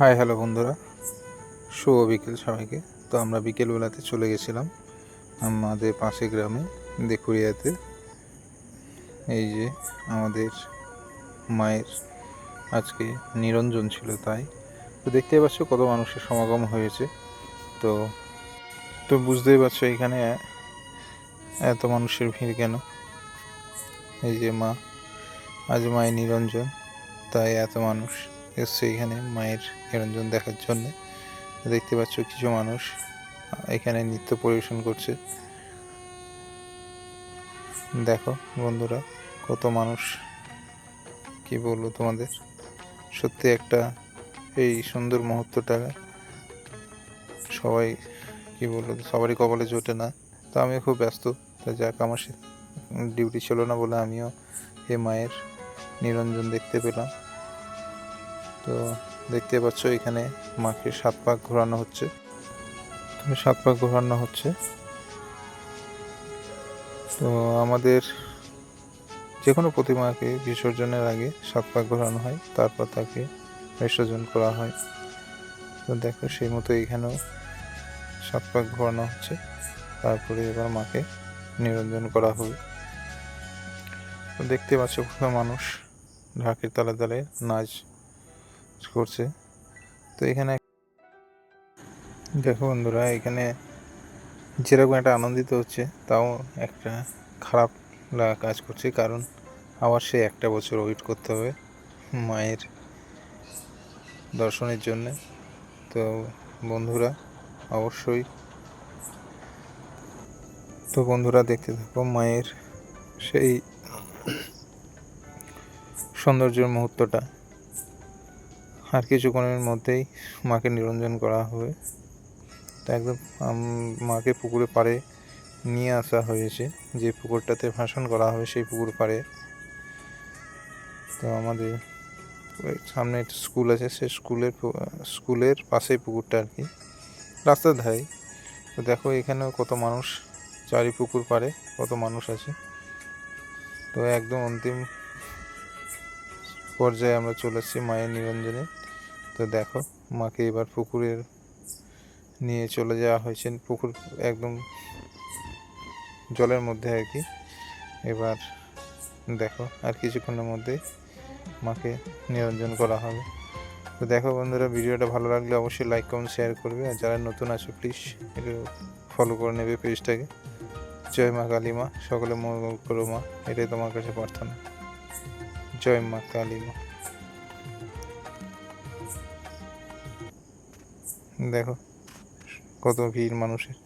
Hi hello বন্ধুরা, শুভ বিকেল সবাইকে। তো আমরা বিকেলবেলাতে চলে গেছিলাম আমাদের পাশে গ্রামে দেখুরিয়াতে। এই যে আমাদের মায়ের আজকে নিরঞ্জন ছিল, তাই তো দেখতেই পাচ্ছ কত মানুষের সমাগম হয়েছে। তো তো বুঝতেই পারছো এখানে এত মানুষের ভিড় কেন। এই যে আজ মায়ের নিরঞ্জন, তাই এত মানুষ এসছে এখানে মায়ের নিরঞ্জন দেখার জন্য। দেখতে পাচ্ছ কিছু মানুষ এখানে নৃত্য পরিবেশন করছে। দেখো বন্ধুরা, কত মানুষ, কি বলবো তোমাদের, সত্যি একটা এই সুন্দর মুহূর্তটা সবাই, কি বলবো, সবারই কপালে জোটে না। তো আমিও খুব ব্যস্ত, তা যাক আমার ডিউটি ছিল না বলে আমিও এই মায়ের নিরঞ্জন দেখতে পেলাম। তো দেখতে পাচ্ছ এখানে মাকে 7 পাক ঘোরানো হচ্ছে। 7 পাক ঘোরানো হচ্ছে। তো আমাদের যে কোনো প্রতিমাকে বিসর্জনের আগে 7 পাক ঘোরানো হয়, তারপর তাকে বিসর্জন করা হয়। তো দেখো সেই মতো এখানেও 7 পাক ঘোরানো হচ্ছে, তারপরে এবার মাকে নিরঞ্জন করা হবে। তো দেখতে পাচ্ছ কত মানুষ ঢাকের তালে তালে নাচ করছে। তো এখানে দেখো বন্ধুরা, এখানে যেরকম একটা আনন্দিত হচ্ছে, তাও একটা খারাপ লাগা কাজ করছে, কারণ আবার সে 1টা বছর ওয়েট করতে হবে মায়ের দর্শনের জন্য। তো বন্ধুরা অবশ্যই, তো বন্ধুরা দেখতে থাকো মায়ের সেই সৌন্দর্যের মুহূর্তটা। আর কিছুক্ষণের মধ্যেই মাকে নিরঞ্জন করা হবে। তো একদম মাকে পুকুরে পাড়ে নিয়ে আসা হয়েছে, যে পুকুরটাতে ভাসান করা হবে সেই পুকুর পাড়ে। তো আমাদের সামনে একটা স্কুল আছে, সে স্কুলের পাশেই পুকুরটা আর কি, রাস্তার ধারে। তো দেখো এখানেও কত মানুষ, চারি পুকুর পাড়ে কত মানুষ আছে। তো একদম অন্তিম পর্যায়ে আমরা চলে এসেছি মায়ের নিরঞ্জনে। তো দেখো মাকে এবার পুকুরের নিয়ে চলে যাওয়া হয়েছে, পুকুর একদম জলের মধ্যে আর কি। এবার দেখো আর কিছুক্ষণের মধ্যে মাকে নিরঞ্জন করা হবে। তো দেখো বন্ধুরা, ভিডিওটা ভালো লাগলে অবশ্যই লাইক কমেন্ট শেয়ার করবে, আর যারা নতুন আছো প্লিজ একটু ফলো করে নেবে পেজটাকে। জয় মা কালী মা, সকলে মঙ্গল করো মা, এটাই তোমার কাছে প্রার্থনা। জয় মা কালী মা। দেখো কত ভিড় মানুষের।